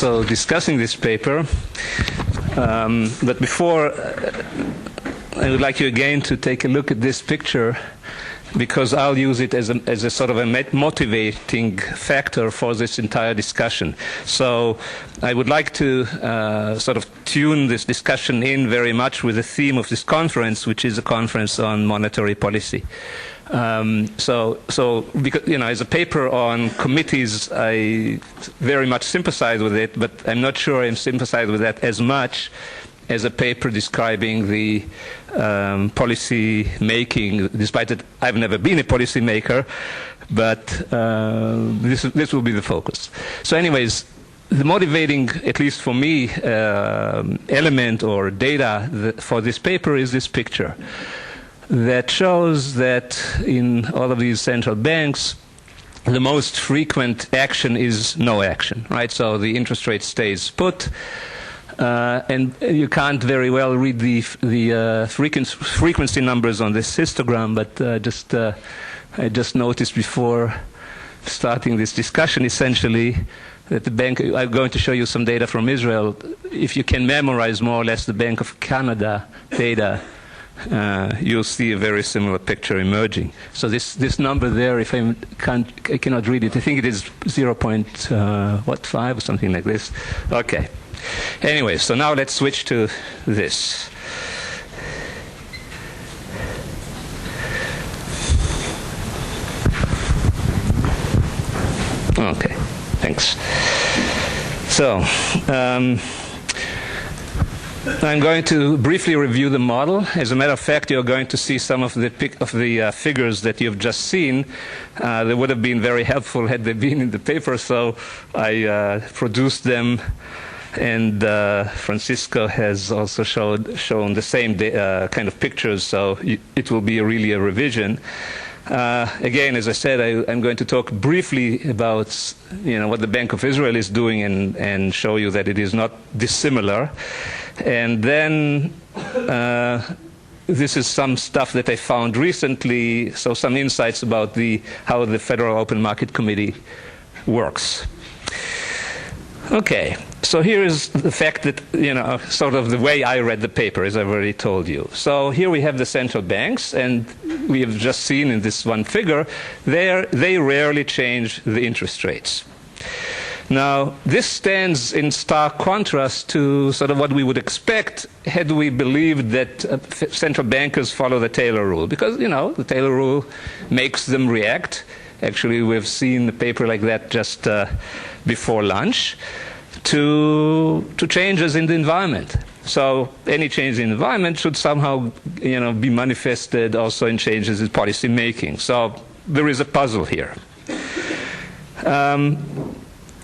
also discussing this paper. But before, I would like you again to take a look at this picture, because I'll use it as a sort of a motivating factor for this entire discussion. So I would like to sort of tune this discussion in very much with the theme of this conference, which is a conference on monetary policy. So because, as a paper on committees, I very much sympathize with it, but I'm not sure I'm sympathizing with that as much as a paper describing the policy making, despite that I've never been a policy maker, but this will be the focus. So anyways, the motivating, at least for me, element or data for this paper is this picture that shows that in all of these central banks, the most frequent action is no action, right? So the interest rate stays put. And you can't very well read the frequency numbers on this histogram, but I just noticed before starting this discussion, essentially, that the bank, I'm going to show you some data from Israel. If you can memorize more or less the Bank of Canada data, you'll see a very similar picture emerging. So this number there, if I cannot read it, I think it is 0.5 or something like this. Okay. Anyway, so now let's switch to this. Okay, thanks. So, I'm going to briefly review the model. As a matter of fact, you're going to see some of the figures that you've just seen. They would have been very helpful had they been in the paper, so I produced them. And Francisco has also shown the same kind of pictures, so it will be really a revision. Again, as I said, I'm going to talk briefly about what the Bank of Israel is doing and show you that it is not dissimilar. And then this is some stuff that I found recently, so some insights about how the Federal Open Market Committee works. Okay, so here is the fact that, sort of the way I read the paper, as I've already told you. So here we have the central banks, and we have just seen in this one figure, they rarely change the interest rates. Now, this stands in stark contrast to sort of what we would expect had we believed that central bankers follow the Taylor rule, because, the Taylor rule makes them react. Actually, we've seen a paper like that just before lunch, to changes in the environment. So any change in the environment should somehow, be manifested also in changes in policy making. So there is a puzzle here.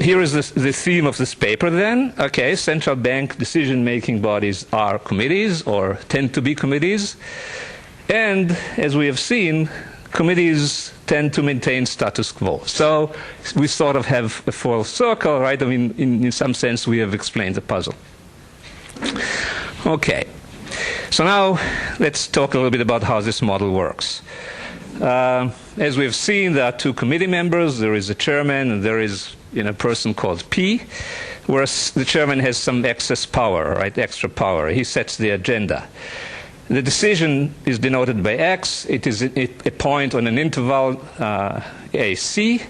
Here is the theme of this paper then. Okay, central bank decision-making bodies are committees, or tend to be committees. And as we have seen, committees tend to maintain status quo. So we sort of have a full circle, right? I mean, in some sense, we have explained the puzzle. Okay. So now let's talk a little bit about how this model works. As we've seen, there are two committee members. There is a chairman, and there is a person called P, whereas the chairman has some excess power, right? Extra power. He sets the agenda. The decision is denoted by X. It is a point on an interval AC.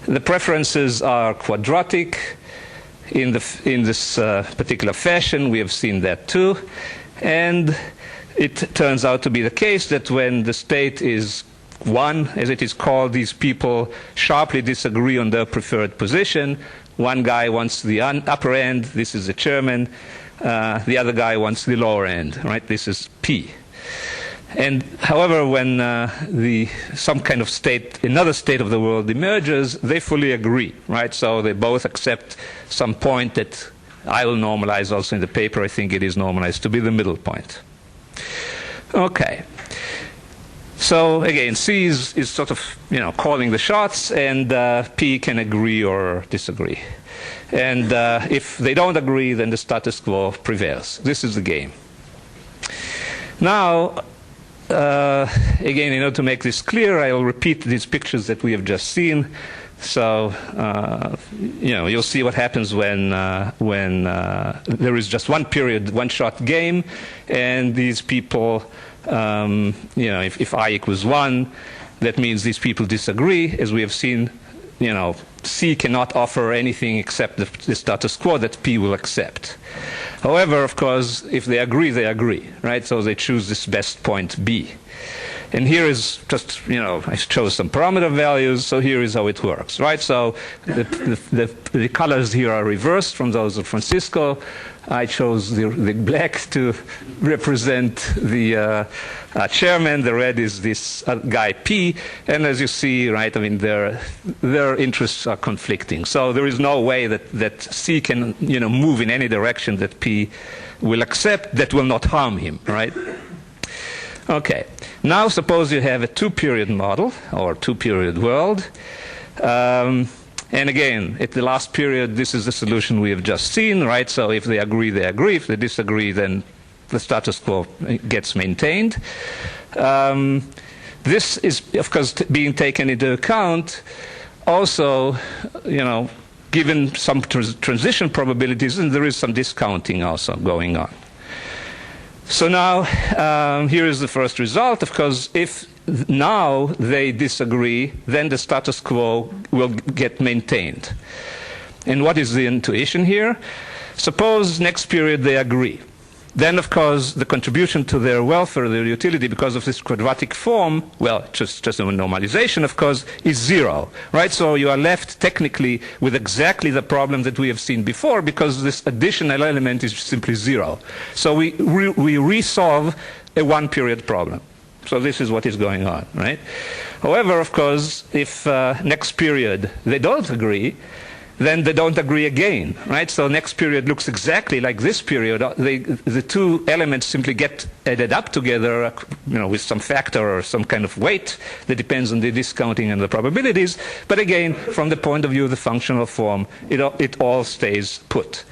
The preferences are quadratic in this particular fashion. We have seen that too. And it turns out to be the case that when the state is 1, as it is called, these people sharply disagree on their preferred position. One guy wants the upper end. This is the chairman. The other guy wants the lower end, right? This is P. And however, when some kind of state, another state of the world emerges, they fully agree, right? So they both accept some point that I will normalize also in the paper. I think it is normalized to be the middle point. Okay. So again, C is sort of, calling the shots, and P can agree or disagree. And if they don't agree, then the status quo prevails. This is the game. Now, again, in order to make this clear, I will repeat these pictures that we have just seen. So, you'll see what happens when there is just one period, one-shot game, and these people, if I equals 1, that means these people disagree. As we have seen, C cannot offer anything except the status quo that P will accept. However, of course, if they agree, right? So they choose this best point B. And here is just, I chose some parameter values, so here is how it works, right? So the colors here are reversed from those of Francisco. I chose the black to represent the chairman. The red is this guy P. And as you see, right, I mean, their interests are conflicting. So there is no way that C can, move in any direction that P will accept that will not harm him, right? Okay. Now suppose you have a two-period model or two-period world. And again, at the last period, this is the solution we have just seen, right? So if they agree, they agree. If they disagree, then the status quo gets maintained. This is, of course, being taken into account. Also, given some transition probabilities, and there is some discounting also going on. So now, here is the first result. Of course, if now they disagree, then the status quo will get maintained. And what is the intuition here? Suppose next period they agree. Then, of course, the contribution to their welfare, their utility, because of this quadratic form, well, just a normalization, of course, is 0, right? So you are left technically with exactly the problem that we have seen before, because this additional element is simply 0. So we resolve a one-period problem. So this is what is going on, right? However, of course, if next period they don't agree, then they don't agree again, right? So next period looks exactly like this period. The two elements simply get added up together, with some factor or some kind of weight that depends on the discounting and the probabilities. But again, from the point of view of the functional form, it all stays put.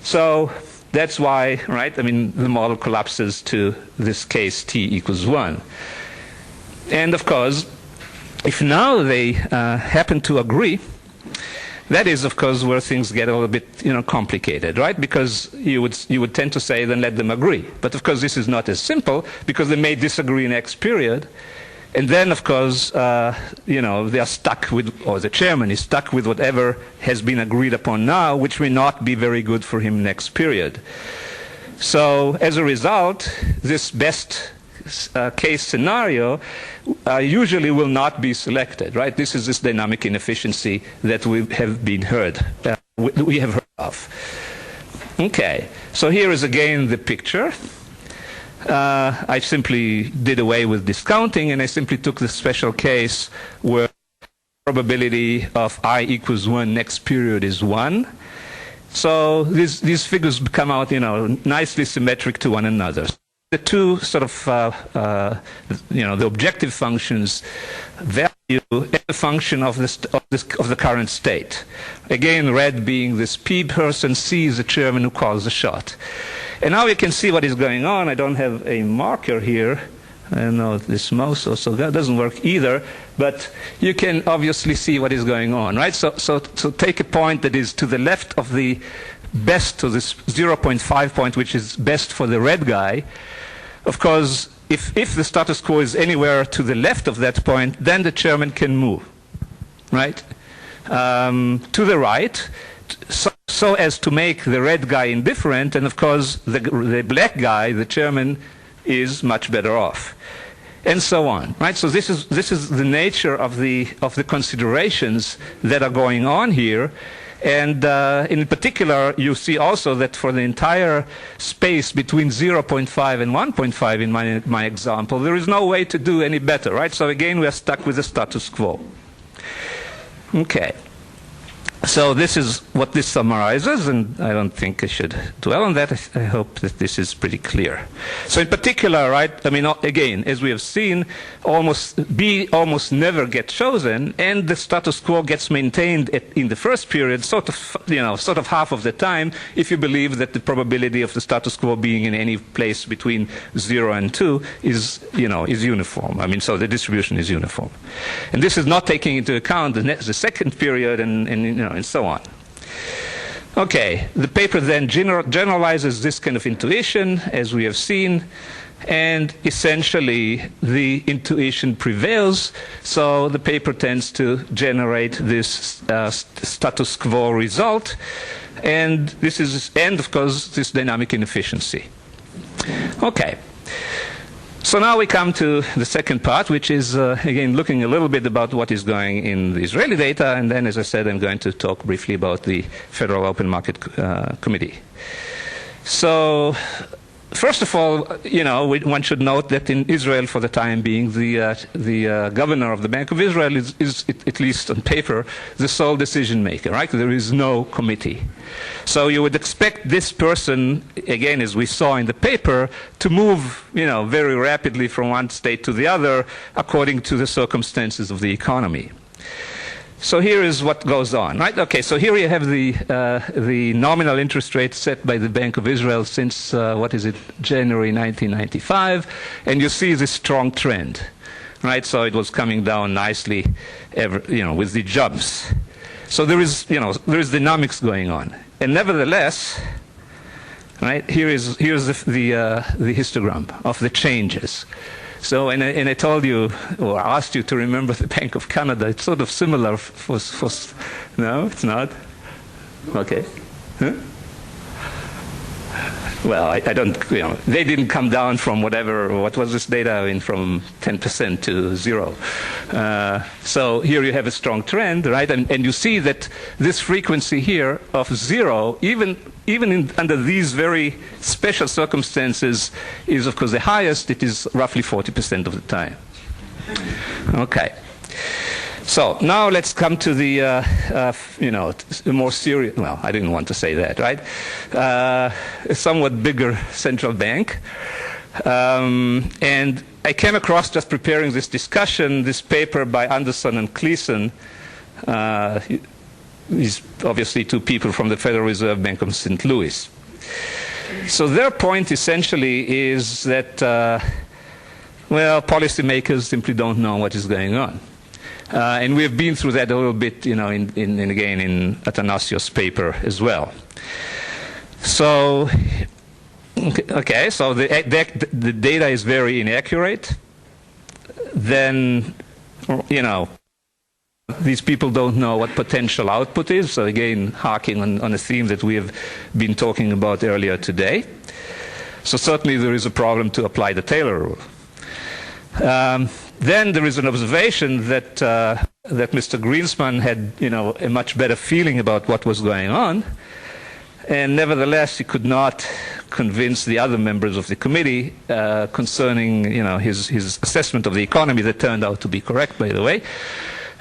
So that's why, right, I mean, the model collapses to this case T equals 1. And of course, if now they happen to agree, that is, of course, where things get a little bit, complicated, right? Because you would tend to say, then let them agree. But of course, this is not as simple, because they may disagree next period, and then, of course, they are stuck with, or the chairman is stuck with whatever has been agreed upon now, which may not be very good for him next period. So, as a result, this best case scenario usually will not be selected, right? This is this dynamic inefficiency that we have heard of. Okay, so here is again the picture. I simply did away with discounting, and I simply took the special case where probability of I equals 1 next period is 1. So these figures come out, nicely symmetric to one another. The two sort of, the objective functions value and the function of the current state. Again, red being this P person, C is the chairman who calls the shot. And now we can see what is going on. I don't have a marker here. I don't know if this mouse also that doesn't work either. But you can obviously see what is going on, right? So take a point that is to the left of the best, to this 0.5 point, which is best for the red guy. Of course, if the status quo is anywhere to the left of that point, then the chairman can move, right? To the right, so as to make the red guy indifferent, and of course, the black guy, the chairman, is much better off, and so on, right? So this is the nature of the considerations that are going on here. And in particular, you see also that for the entire space between 0.5 and 1.5 in my example, there is no way to do any better, right? So again, we are stuck with the status quo. Okay. So this is what this summarizes, and I don't think I should dwell on that. I hope that this is pretty clear. So in particular, right, I mean, again, as we have seen, B almost never gets chosen, and the status quo gets maintained in the first period, sort of half of the time, if you believe that the probability of the status quo being in any place between 0 and 2 is uniform. I mean, so the distribution is uniform. And this is not taking into account the second period and so on. Okay, the paper then generalizes this kind of intuition, as we have seen, and essentially the intuition prevails, so the paper tends to generate this status quo result, and of course, this dynamic inefficiency. Okay. So now we come to the second part, which is, again, looking a little bit about what is going in the Israeli data, and then, as I said, I'm going to talk briefly about the Federal Open Market Committee. So, first of all, one should note that in Israel, for the time being, the governor of the Bank of Israel is, at least on paper, the sole decision maker, right? There is no committee. So you would expect this person, again, as we saw in the paper, to move, very rapidly from one state to the other according to the circumstances of the economy. So here is what goes on, right? Okay, so here you have the nominal interest rate set by the Bank of Israel since, January 1995, and you see this strong trend, right? So it was coming down nicely, with the jumps. So there is dynamics going on. And nevertheless, right, here's the histogram of the changes. So, and I told you, or I asked you to remember the Bank of Canada. It's sort of similar no, it's not? Okay. Huh? Well, I don't, they didn't come down from what was this data? I mean, from 10% to 0. So here you have a strong trend, right? And you see that this frequency here of 0, even under these very special circumstances, is of course the highest. It is roughly 40% of the time. Okay. So now let's come to the, more serious, well, I didn't want to say that, right? A somewhat bigger central bank. And I came across, just preparing this discussion, this paper by Anderson and Cleason. These obviously two people from the Federal Reserve Bank of St. Louis. So their point essentially is that, policymakers simply don't know what is going on. And we have been through that a little bit, again in Atanasio's paper as well. So, okay, so the data is very inaccurate. Then, these people don't know what potential output is. So again, harking on a theme that we have been talking about earlier today. So certainly there is a problem to apply the Taylor rule. Then there is an observation that Mr. Greenspan had, a much better feeling about what was going on, and nevertheless he could not convince the other members of the committee concerning, his assessment of the economy that turned out to be correct, by the way.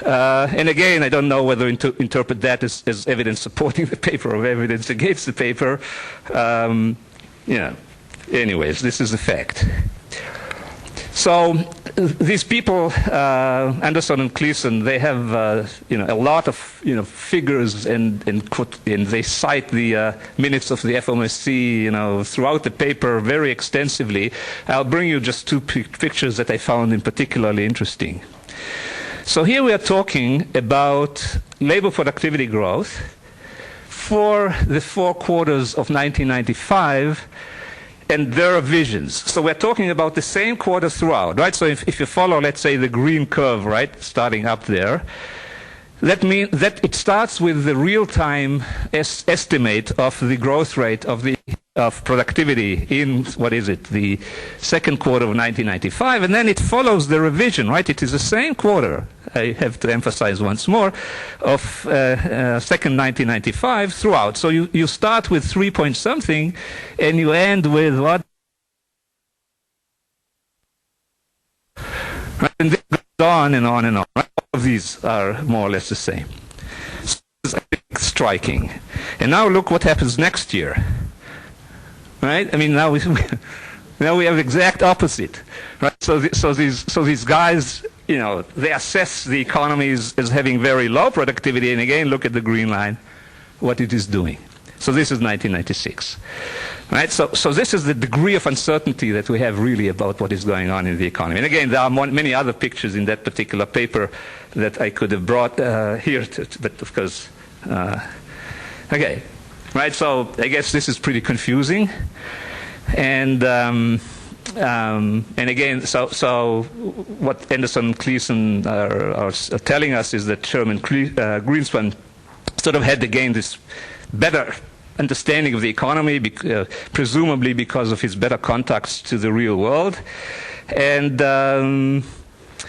And again, I don't know whether to interpret that as evidence supporting the paper or evidence against the paper. Anyways, this is a fact. So these people, Anderson and Cleason, they have a lot of figures and they cite the minutes of the FOMC throughout the paper very extensively. I'll bring you just two pictures that I found particularly interesting. So here we are talking about labor productivity growth for the 4 quarters of 1995. And their revisions. So we're talking about the same quarter throughout, right? So if you follow, let's say, the green curve, right, starting up there, that means that it starts with the real-time estimate of the growth rate of productivity in, the second quarter of 1995, and then it follows the revision, right? It is the same quarter, I have to emphasize once more, of second 1995 throughout. So you start with 3 point something, and you end with what? Right? And this goes on and on and on. Right? All of these are more or less the same. So striking. And now look what happens next year. Right? I mean, now we have the exact opposite. Right? So these guys, you know, they assess the economy as having very low productivity, and again, look at the green line, what it is doing. So this is 1996. Right? So this is the degree of uncertainty that we have really about what is going on in the economy. And again, there are many other pictures in that particular paper that I could have brought here, but of course, okay. Right? So I guess this is pretty confusing. And again, so what Anderson and Cleason are telling us is that Chairman Greenspan sort of had to gain this better understanding of the economy, presumably because of his better contacts to the real world. And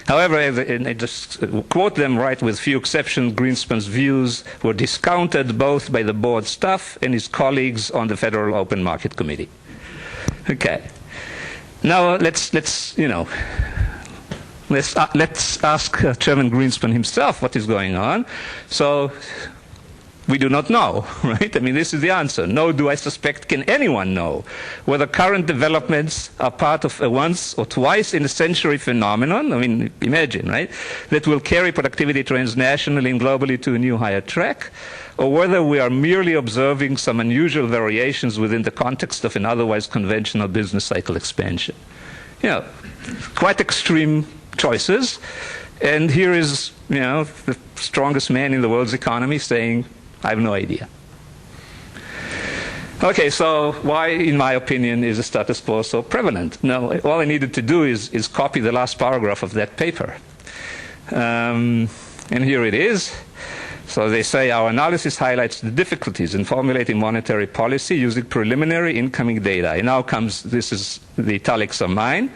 however, and I just quote them right, with few exceptions, Greenspan's views were discounted both by the board staff and his colleagues on the Federal Open Market Committee. Okay. Now let's ask Chairman Greenspan himself what is going on. So we do not know, right? I mean, this is the answer. Nor do I suspect can anyone know whether current developments are part of a once or twice in a century phenomenon. I mean, imagine, right? That will carry productivity trends nationally and globally to a new higher track, or whether we are merely observing some unusual variations within the context of an otherwise conventional business cycle expansion. You know, quite extreme choices. And here is, you know, the strongest man in the world's economy saying, I have no idea. Okay, so why, in my opinion, is the status quo so prevalent? Now, all I needed to do is copy the last paragraph of that paper. And here it is. So they say, our analysis highlights the difficulties in formulating monetary policy using preliminary incoming data. And now comes, this is, the italics are mine.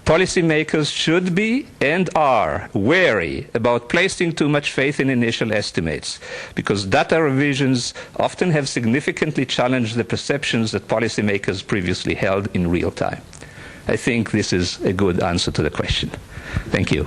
Policymakers should be and are wary about placing too much faith in initial estimates, because data revisions often have significantly challenged the perceptions that policymakers previously held in real time. I think this is a good answer to the question. Thank you.